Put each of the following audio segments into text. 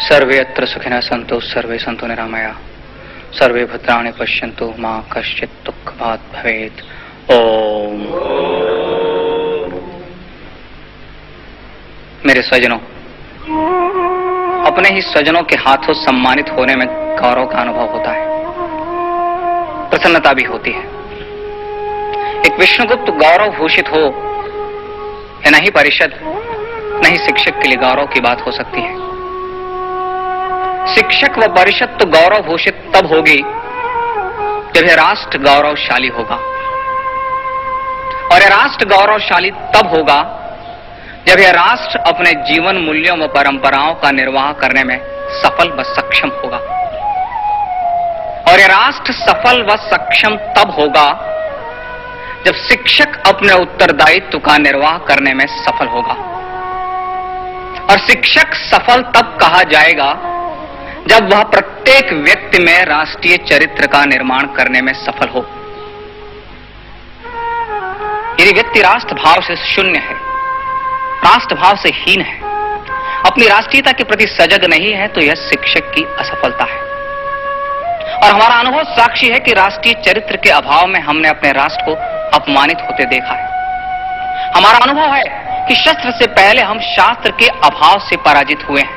सर्वे अत्र सुखिनः सन्तु सर्वे सन्तु निरामया सर्वे भद्राणि पश्यन्तु मां कश्चित् दुःखभाग् भवेत्। ओम। मेरे स्वजनों, अपने ही स्वजनों के हाथों सम्मानित होने में गौरव का अनुभव होता है, प्रसन्नता भी होती है। एक विष्णुगुप्त गौरव भूषित हो या नहीं परिषद, नहीं शिक्षक के लिए गौरव की बात हो सकती है। शिक्षक व परिषद तो गौरव भूषित तब होगी जब यह राष्ट्र गौरवशाली होगा, और यह राष्ट्र गौरवशाली तब होगा जब यह राष्ट्र अपने जीवन मूल्यों व परंपराओं का निर्वाह करने में सफल व सक्षम होगा। और यह राष्ट्र सफल व सक्षम तब होगा जब शिक्षक अपने उत्तरदायित्व का निर्वाह करने में सफल होगा। और शिक्षक सफल तब कहा जाएगा जब वह प्रत्येक व्यक्ति में राष्ट्रीय चरित्र का निर्माण करने में सफल हो। यदि व्यक्ति राष्ट्र भाव से शून्य है, राष्ट्र भाव से हीन है, अपनी राष्ट्रीयता के प्रति सजग नहीं है, तो यह शिक्षक की असफलता है। और हमारा अनुभव साक्षी है कि राष्ट्रीय चरित्र के अभाव में हमने अपने राष्ट्र को अपमानित होते देखा है। हमारा अनुभव है कि शस्त्र से पहले हम शास्त्र के अभाव से पराजित हुए हैं।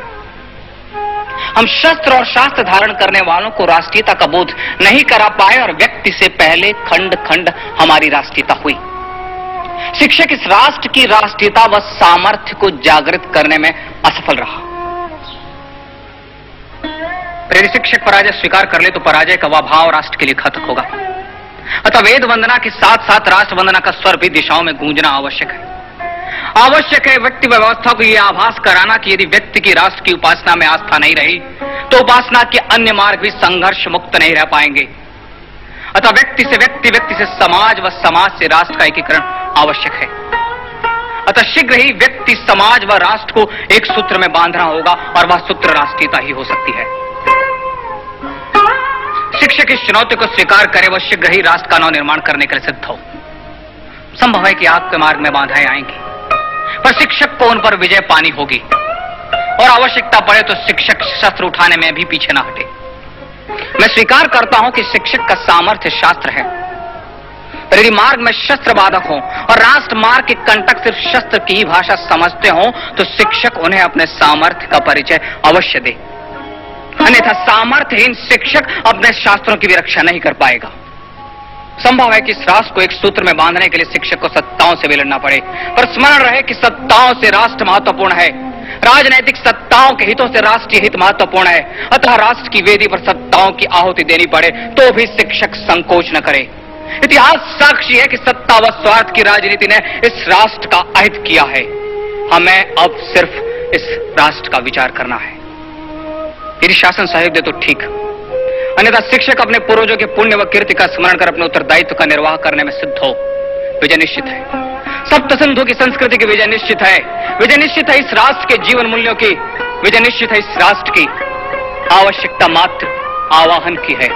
हम शस्त्र और शास्त्र धारण करने वालों को राष्ट्रीयता का बोध नहीं करा पाए, और व्यक्ति से पहले खंड खंड हमारी राष्ट्रीयता हुई। शिक्षक इस राष्ट्र की राष्ट्रीयता व सामर्थ्य को जागृत करने में असफल रहा। यदि शिक्षक पराजय स्वीकार कर ले तो पराजय का वह भाव राष्ट्र के लिए घातक होगा। अतः वेद वंदना के साथ साथ राष्ट्र वंदना का स्वर भी दिशाओं में गूंजना आवश्यक है। आवश्यक है व्यक्ति व्यवस्था को यह आभास कराना कि यदि व्यक्ति की राष्ट्र की उपासना में आस्था नहीं रही तो उपासना के अन्य मार्ग भी संघर्ष मुक्त नहीं रह पाएंगे। अतः व्यक्ति से व्यक्ति, व्यक्ति से समाज व समाज से राष्ट्र का एकीकरण आवश्यक है। अतः शीघ्र ही व्यक्ति, समाज व राष्ट्र को एक सूत्र में बांधना होगा, और वह सूत्र राष्ट्रीयता ही हो सकती है। शिक्षक इस चुनौती को स्वीकार करे, वह शीघ्र ही राष्ट्र का नव निर्माण करने के लिए सिद्ध हो। संभव है कि आपके मार्ग में बाधाएं आएंगी, पर शिक्षक को उन पर विजय पानी होगी, और आवश्यकता पड़े तो शिक्षक शस्त्र उठाने में भी पीछे न हटे। मैं स्वीकार करता हूं कि शिक्षक का सामर्थ्य शास्त्र है, पर यदि मार्ग में शस्त्र बाधक हो और राष्ट्र मार्ग के कंटक सिर्फ शस्त्र की ही भाषा समझते हो, तो शिक्षक उन्हें अपने सामर्थ्य का परिचय अवश्य दे। अन्यथा सामर्थ्यहीन शिक्षक अपने शास्त्रों की भी रक्षा नहीं कर पाएगा। संभव है कि इस राष्ट्र को एक सूत्र में बांधने के लिए शिक्षक को सत्ताओं से भी लड़ना पड़े, पर स्मरण रहे कि सत्ताओं से राष्ट्र महत्वपूर्ण है, राजनैतिक सत्ताओं के हितों से राष्ट्रीय हित महत्वपूर्ण है। अतः राष्ट्र की वेदी पर सत्ताओं की आहुति देनी पड़े तो भी शिक्षक संकोच न करे। इतिहास साक्षी है कि सत्ता व स्वार्थ की राजनीति ने इस राष्ट्र का अहित किया है। हमें अब सिर्फ इस राष्ट्र का विचार करना है। यदि शासन सहयोग दे तो ठीक, अन्यथा शिक्षक अपने पूर्वजों के पुण्य व कीर्ति का स्मरण कर अपने उत्तरदायित्व का निर्वाह करने में सिद्ध हो। विजय निश्चित है। सप्त सिंधु की संस्कृति की विजय निश्चित है। विजय निश्चित है इस राष्ट्र के जीवन मूल्यों की। विजय निश्चित है इस राष्ट्र की। आवश्यकता मात्र आवाहन की है।